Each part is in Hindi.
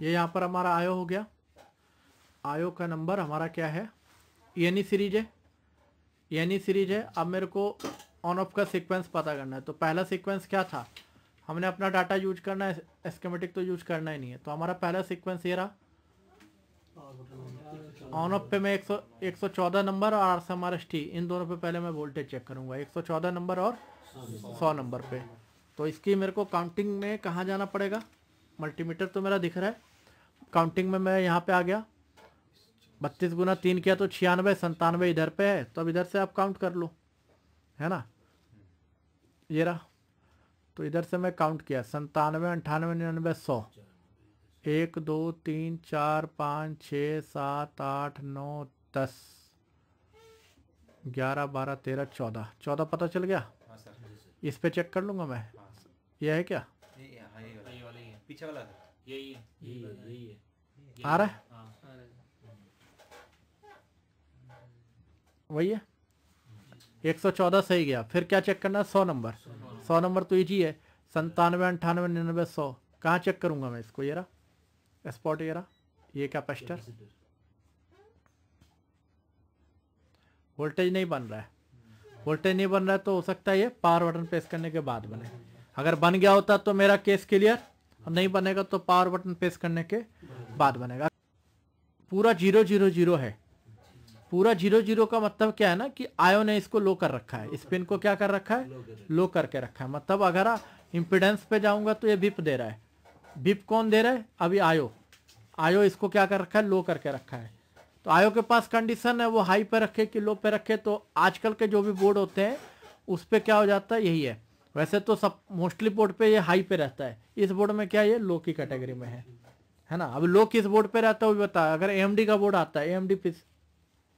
ये यहाँ पर हमारा आयो हो गया। आयो का नंबर हमारा क्या है, एनी सीरीज है, एनी सीरीज है। अब मेरे को ऑन ऑफ का सीक्वेंस पता करना है। तो पहला सीक्वेंस क्या था, हमने अपना डाटा यूज करना है, एस्केमेटिक तो यूज करना ही नहीं है। तो हमारा पहला सीक्वेंस ये रहा, ऑन ऑफ पे मैं 114 नंबर और RSMRST इन दोनों पे पहले मैं वोल्टेज चेक करूंगा, 114 नंबर और 100 नंबर पे। तो इसकी मेरे को काउंटिंग में कहाँ जाना पड़ेगा, मल्टीमीटर तो मेरा दिख रहा है, काउंटिंग में मैं यहाँ पे आ गया, 32 गुना 3 किया तो 96, 97 इधर पे है। तो अब इधर से आप काउंट कर लो, है ना, ये रहा। तो इधर से मैं काउंट किया 97, 98, 99, 100, 1 2 3 4 5 6 7 8 9 10 11 12 13 14 14 पता चल गया। हाँ सर, इस पे चेक कर लूंगा मैं, ये है क्या, ये वाला ही है, पीछे वाला यही है, यही है, आ रहा है, हाँ। वही है, 114 सही गया। फिर क्या चेक करना है, 100 नंबर, 100 नंबर तो इजी है, 97 98 99 100। कहाँ चेक करूंगा मैं इसको, ये रहा स्पॉट, ये रहा, ये कैपेसिटर। वोल्टेज नहीं बन रहा है, वोल्टेज नहीं बन रहा है तो हो सकता है ये पावर बटन प्रेस करने के बाद बने। अगर बन गया होता तो मेरा केस क्लियर, और नहीं बनेगा तो पावर बटन प्रेस करने के बाद बनेगा। पूरा 0 0 0 है, पूरा 0 0 का मतलब क्या है ना कि आयो ने इसको लो कर रखा है, इस पिन को क्या कर रखा है, लो करके रखा है। मतलब अगर इम्पिडेंस पे जाऊंगा तो ये बिप दे रहा है, बिप कौन दे रहा है, अभी आयो, आयो इसको क्या कर रखा है, लो करके रखा है। तो आयो के पास कंडीशन है वो हाई पे रखे कि लो पे रखे। तो आजकल के जो भी बोर्ड होते हैं उस पे क्या हो जाता है, यही है। वैसे तो सब मोस्टली बोर्ड पे ये हाई पे रहता है, इस बोर्ड में क्या ये लो की कैटेगरी में है ना। अब लो किस बोर्ड पे रहता है वो भी बता। अगर AMD का बोर्ड आता है,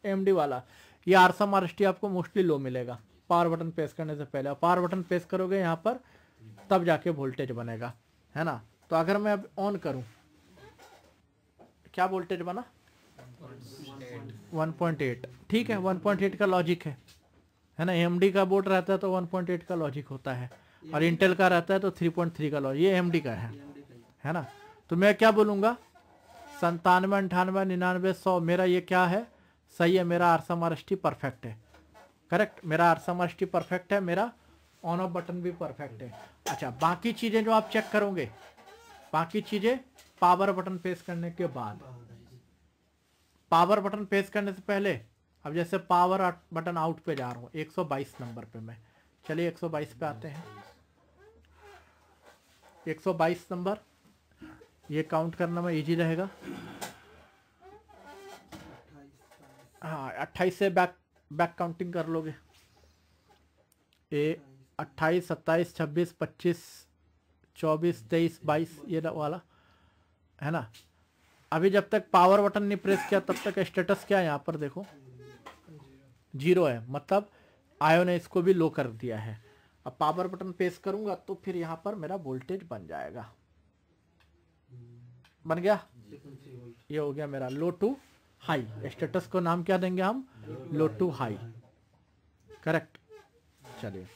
AMD वाला, ये RSMRST आपको मोस्टली लो मिलेगा पावर बटन प्रेस करने से पहले। पावर बटन प्रेस करोगे यहाँ पर तब जाके वोल्टेज बनेगा, है ना। तो अगर मैं अब ऑन करूं, क्या वोल्टेज बना, 1.8, ठीक है, 1.8 का लॉजिक है ना। AMD का बोर्ड रहता है तो 1.8 का लॉजिक होता है, और इंटेल का रहता है तो 3.3 का लॉजिक। ये AMD का है ना। तो मैं क्या बोलूँगा, 97 98 99 100 मेरा ये क्या है, सही है, मेरा RSMRST परफेक्ट है, करेक्ट, मेरा RSMRST परफेक्ट है, मेरा ऑन ऑफ बटन भी परफेक्ट है। अच्छा, बाकी चीज़ें जो आप चेक करोगे, बाकी चीज़ें पावर बटन प्रेस करने के बाद, पावर बटन प्रेस करने से पहले, अब जैसे पावर बटन आउट पे जा रहा हूँ 122 नंबर पे मैं, चलिए 122 पे आते हैं। 122 नंबर, ये काउंट करना में इजी रहेगा। हाँ, 28 से बैक काउंटिंग कर लोगे, ये 28 27 26 25 24 23 22 ये वाला है ना। अभी जब तक पावर बटन नहीं प्रेस किया तब तक स्टेटस क्या है, यहाँ पर देखो 0 है, मतलब आयो ने इसको भी लो कर दिया है। अब पावर बटन प्रेस करूंगा तो फिर यहाँ पर मेरा वोल्टेज बन जाएगा, बन गया, ये हो गया मेरा लो टू हाई। स्टेटस को नाम क्या देंगे हम, लो टू हाई, करेक्ट। चलिए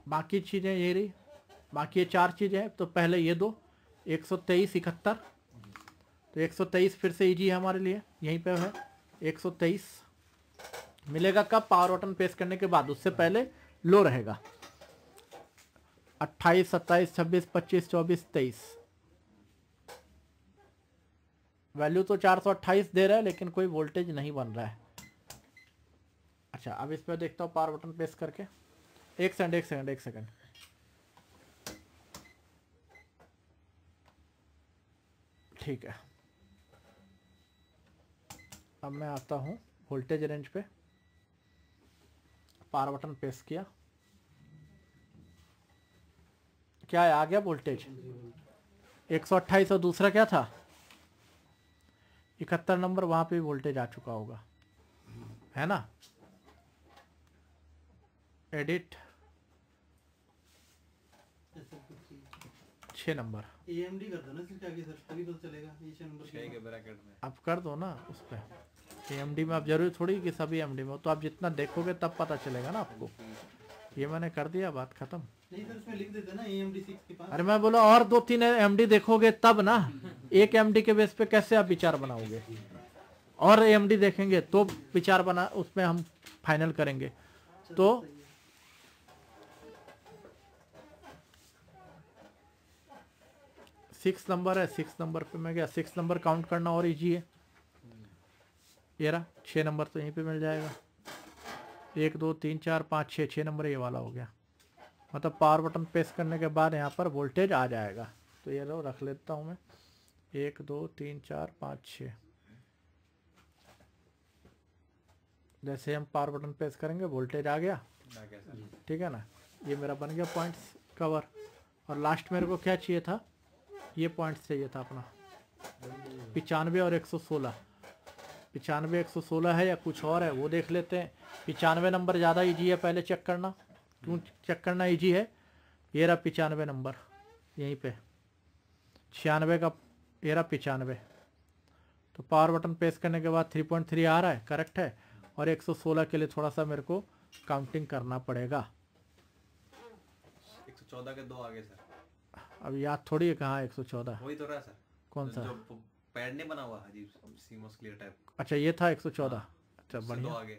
बाकी चीजें ये रही, बाकी ये 4 चीजें हैं। तो पहले ये दो 123 71, तो 123 फिर से इजी है हमारे लिए, यहीं पे है 123 मिलेगा कब, पावर बटन प्रेस करने के बाद, उससे पहले लो रहेगा। 28 27 26 25 24 23 वैल्यू तो 428 दे रहा है लेकिन कोई वोल्टेज नहीं बन रहा है। अच्छा, अब इस पर देखता हूँ पावर बटन प्रेस करके, एक सेकंड ठीक है। अब मैं आता हूँ वोल्टेज रेंज पे, पावर बटन प्रेस किया, क्या है, आ गया वोल्टेज 128, और दूसरा क्या था 71 नंबर, वहां पे वोल्टेज आ चुका होगा, है ना। एडिट 6 नंबर AMD कर दो ना सिर्फ आगे सर, तभी तो चलेगा ये 6 नंबर 6 के ब्रैकेट में अब कर दो ना उस पर। AMD में आप जरूरी थोड़ी कि सभी AMD में हो, तो आप जितना देखोगे तब पता चलेगा ना आपको। ये मैंने कर दिया, बात खत्म। नहीं सर उसमें लिख देते ना AMD 6 के पास। अरे मैं बोला और 2-3 एमडी देखोगे तब ना, एक एमडी के बेस पे कैसे आप विचार बनाओगे? और एमडी देखेंगे तो विचार बना, उसमें हम फाइनल करेंगे। तो 6 नंबर है, 6 नंबर पे मैं गया, 6 नंबर काउंट करना और इजी है। ये रहा 6 नंबर तो यहीं पे मिल जाएगा। 1 2 3 4 5 6, 6 नंबर ये वाला हो गया। मतलब पावर बटन प्रेस करने के बाद यहाँ पर वोल्टेज आ जाएगा। तो ये लो रख लेता हूँ मैं, 1 2 3 4 5 6। जैसे हम पावर बटन प्रेस करेंगे वोल्टेज आ गया, ठीक है ना। ये मेरा बन गया पॉइंट्स कवर। और लास्ट मेरे को क्या चाहिए था, ये पॉइंट्स चाहिए था अपना 95 और 116। 95 116 है या कुछ और है वो देख लेते हैं। 95 नंबर ज़्यादा इजी है, पहले चेक करना। क्यों चेक करना इजी है? ये रहा 95 नंबर यहीं पे, 96 का ये रहा 95। तो पावर बटन प्रेस करने के बाद 3.3 आ रहा है, करेक्ट है। और 116 के लिए थोड़ा सा मेरे को काउंटिंग करना पड़ेगा। 114 के 2 आगे सर। अब याद थोड़ी है कहाँ 114, वही तो रहा सर। कौन सा? जो पैड नहीं बना हुआ अजीब सीमोस क्लियर टाइप। अच्छा ये था 114। अच्छा उससे बढ़िया। 2 आगे।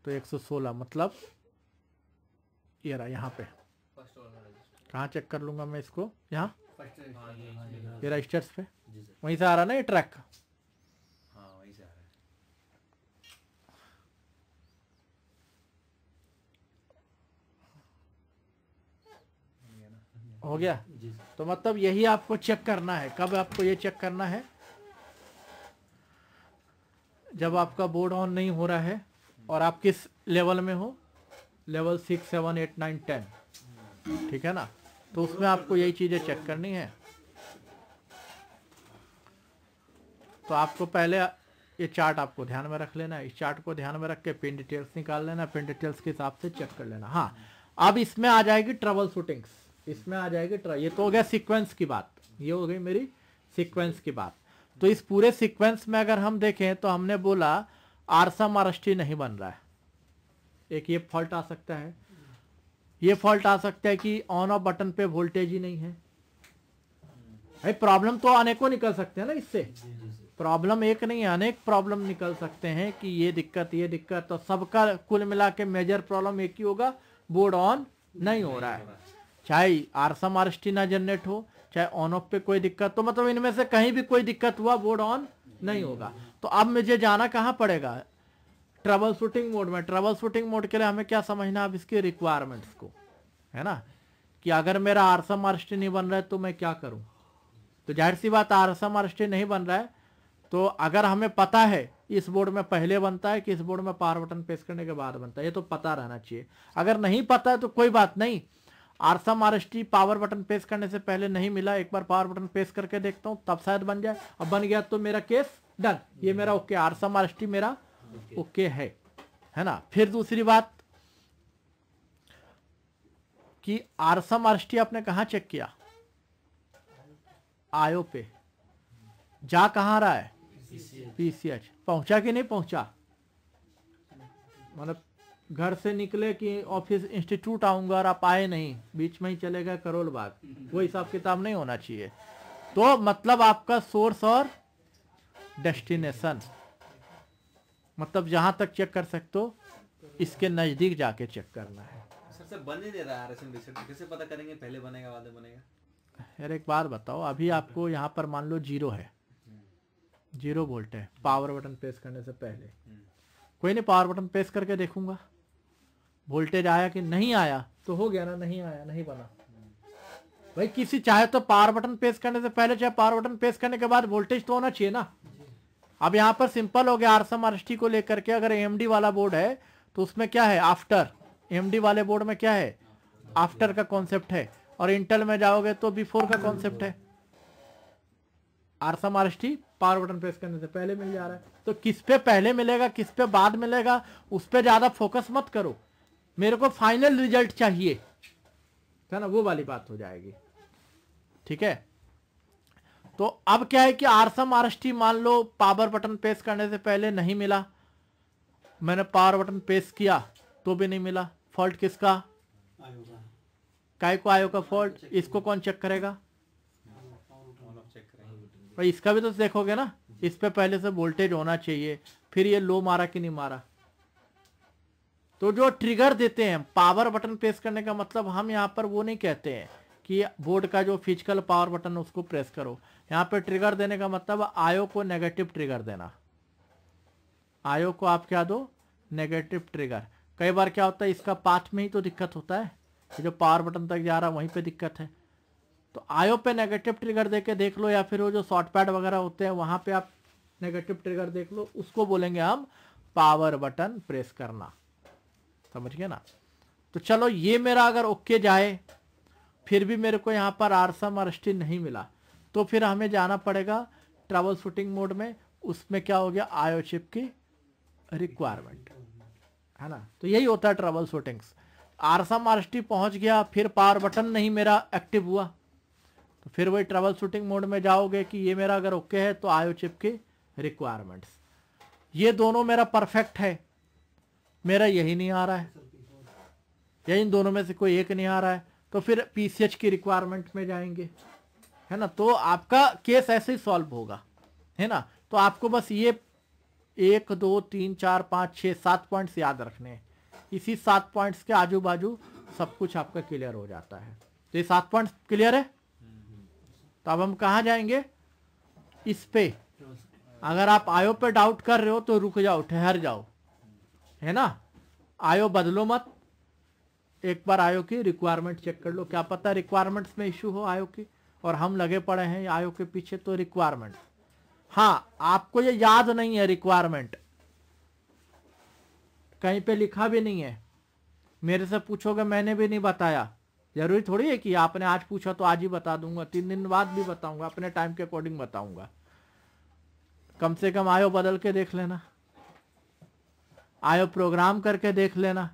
तो 116 मतलब ये रहा यहाँ पे। कहाँ चेक कर लूँगा मैं इसको? यहाँ ये रजिस्टर्स पे वहीं से आ रहा ना ये ट्रैक। हाँ वहीं से आ रहा है। हो गया। तो मतलब यही आपको चेक करना है। कब आपको ये चेक करना है? जब आपका बोर्ड ऑन नहीं हो रहा है और आप किस लेवल में हो, लेवल 6 7 8 9 10, ठीक है ना। तो उसमें आपको यही चीजें चेक करनी है। तो आपको पहले ये चार्ट आपको ध्यान में रख लेना है। इस चार्ट को ध्यान में रख के पिन डिटेल्स निकाल लेना, पिन डिटेल्स के हिसाब से चेक कर लेना। हाँ अब इसमें आ जाएगी ट्रबल शूटिंग्स, इसमें आ जाएगी ये तो हो गया सीक्वेंस की बात, ये हो गई मेरी सीक्वेंस की बात। तो इस पूरे सीक्वेंस में अगर हम देखें तो हमने बोला आरसम आरएसटी नहीं बन रहा है। एक ये फॉल्ट आ सकता है, ये फॉल्ट आ सकता है कि ऑन ऑफ बटन पे वोल्टेज ही नहीं है। भाई प्रॉब्लम तो अनेकों निकल सकते हैं ना इससे, प्रॉब्लम एक नहीं अनेक प्रॉब्लम निकल सकते हैं कि ये दिक्कत। तो सबका कुल मिला के मेजर प्रॉब्लम एक ही होगा, बोर्ड ऑन नहीं हो रहा है। चाहे आरसम आरएसटी ना जनरेट हो, चाहे ऑन ऑफ पे कोई दिक्कत, तो मतलब इनमें से कहीं भी कोई दिक्कत हुआ बोर्ड ऑन नहीं होगा। तो अब मुझे जाना कहाँ पड़ेगा? ट्रबल शूटिंग मोड में। ट्रबल शूटिंग मोड के लिए हमें क्या समझना अब इसके रिक्वायरमेंट्स को, है ना, कि अगर मेरा आरसम आरएसटी नहीं बन रहा है तो मैं क्या करूं। तो जाहिर सी बात आरसम आरएसटी नहीं बन रहा है तो अगर हमें पता है इस बोर्ड में पहले बनता है कि इस बोर्ड में पावर बटन प्रेस करने के बाद बनता है, ये तो पता रहना चाहिए। अगर नहीं पता है तो कोई बात नहीं, आरसम आरएसटी पावर बटन प्रेस करने से पहले नहीं मिला, एक बार पावर बटन प्रेस करके देखता हूं तब शायद बन जाए। अब बन गया तो मेरा केस डन, ये मेरा ओके, आरसम आरएसटी मेरा ओके है ना। फिर दूसरी बात कि आरसम आरएसटी आपने कहां चेक किया? आयो पे। जा कहां रहा है? पीसीएच। पहुंचा कि नहीं पहुंचा? मतलब घर से निकले कि ऑफिस इंस्टीट्यूट आऊंगा और आप आए नहीं, बीच में ही चले गए करोल बाग, वो हिसाब किताब नहीं होना चाहिए। तो मतलब आपका सोर्स और डेस्टिनेशन, मतलब जहां तक चेक कर सकते हो इसके नजदीक जाके चेक करना है। सर बन नहीं दे रहा है आरएसएम रीसेट, कैसे पता करेंगे पहले बनेगा बाद में बनेगा? यार एक बात बताओ, अभी आपको यहाँ पर मान लो 0 है, 0 वोल्ट है पावर बटन प्रेस करने से पहले। कोई नहीं, पावर बटन प्रेस करके देखूंगा वोल्टेज आया कि नहीं आया, तो हो गया ना, नहीं आया नहीं बना। भाई किसी चाहे तो पावर बटन प्रेस करने से पहले चाहे पावर बटन प्रेस करने के बाद वोल्टेज तो होना चाहिए ना। अब यहाँ पर सिंपल हो गया आरसम आरएसटी को लेकर के। अगर एएमडी वाला बोर्ड है तो उसमें क्या है? आफ्टर। एएमडी वाले बोर्ड में क्या है? आफ्टर का कॉन्सेप्ट है। और इंटेल में जाओगे तो बिफोर का कॉन्सेप्ट है। आरसम आरएसटी पावर बटन प्रेस करने से पहले मिल जा रहा है, तो किस पे पहले मिलेगा किस पे बाद मिलेगा उस पे ज्यादा फोकस मत करो, मेरे को फाइनल रिजल्ट चाहिए, है ना, वो वाली बात हो जाएगी। ठीक है, तो अब क्या है कि आरसम आरएसटी मान लो पावर बटन प्रेस करने से पहले नहीं मिला, मैंने पावर बटन प्रेस किया तो भी नहीं मिला। फॉल्ट किसका? आयो का काय को आयो का फॉल्ट, इसको कौन चेक करेगा? ऑन ऑफ चेक करेंगे। भाई इसका भी तो देखोगे ना, इस पे पहले से वोल्टेज होना चाहिए, फिर ये लो मारा कि नहीं मारा। तो जो ट्रिगर देते हैं पावर बटन प्रेस करने का मतलब, हम यहाँ पर वो नहीं कहते हैं कि बोर्ड का जो फिजिकल पावर बटन उसको प्रेस करो। यहाँ पे ट्रिगर देने का मतलब आयो को नेगेटिव ट्रिगर देना। आयो को आप क्या दो? Negative trigger. कई बार क्या होता है, इसका पाथ में ही तो दिक्कत होता है, ये जो पावर बटन तक जा रहा है वहीं पे दिक्कत है। तो आयो पे नेगेटिव ट्रिगर देके देख लो, या फिर वो जो शॉर्ट पैड वगैरह होते हैं वहां पे आप नेगेटिव ट्रिगर देख लो, उसको बोलेंगे हम पावर बटन प्रेस करना। समझ गए ना? तो चलो ये मेरा अगर ओके जाए, फिर भी मेरे को यहाँ पर आरसम आरएसटी नहीं मिला, तो फिर हमें जाना पड़ेगा ट्रबल शूटिंग मोड में। उसमें क्या हो गया? आयो चिप की रिक्वायरमेंट है ना। तो यही होता है ट्रबल शूटिंग्स। आरसम आरएसटी पहुंच गया, फिर पावर बटन नहीं मेरा एक्टिव हुआ, तो फिर वही ट्रबल शूटिंग मोड में जाओगे कि ये मेरा अगर ओके है तो आयो चिप की रिक्वायरमेंट्स। ये दोनों मेरा परफेक्ट है, मेरा यही नहीं आ रहा है, या इन दोनों में से कोई एक नहीं आ रहा है, तो फिर पीसीएच की रिक्वायरमेंट में जाएंगे, है ना। तो आपका केस ऐसे ही सॉल्व होगा, है ना। तो आपको बस ये 1 2 3 4 5 6 7 पॉइंट्स याद रखने हैं। इसी 7 पॉइंट्स के आजू बाजू सब कुछ आपका क्लियर हो जाता है। तो ये 7 पॉइंट्स क्लियर है। तो अब हम कहाँ जाएंगे? इस पे। अगर आप आयो पे डाउट कर रहे हो तो रुक जाओ, ठहर जाओ, है ना। आयो बदलो मत, एक बार आयो की रिक्वायरमेंट चेक कर लो, क्या पता रिक्वायरमेंट्स में इश्यू हो आयो की, और हम लगे पड़े हैं आयो के पीछे। तो रिक्वायरमेंट, हाँ आपको ये याद नहीं है रिक्वायरमेंट, कहीं पे लिखा भी नहीं है, मेरे से पूछोगे मैंने भी नहीं बताया। जरूरी थोड़ी है कि आपने आज पूछा तो आज ही बता दूंगा, 3 दिन बाद भी बताऊंगा, अपने टाइम के अकॉर्डिंग बताऊंगा। कम से कम आयो बदल के देख लेना, आयो प्रोग्राम करके देख लेना,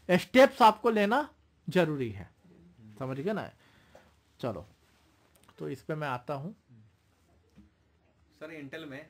स्टेप्स आपको लेना जरूरी है। समझ गए ना। चलो तो इस पे मैं आता हूं। सर इंटेल में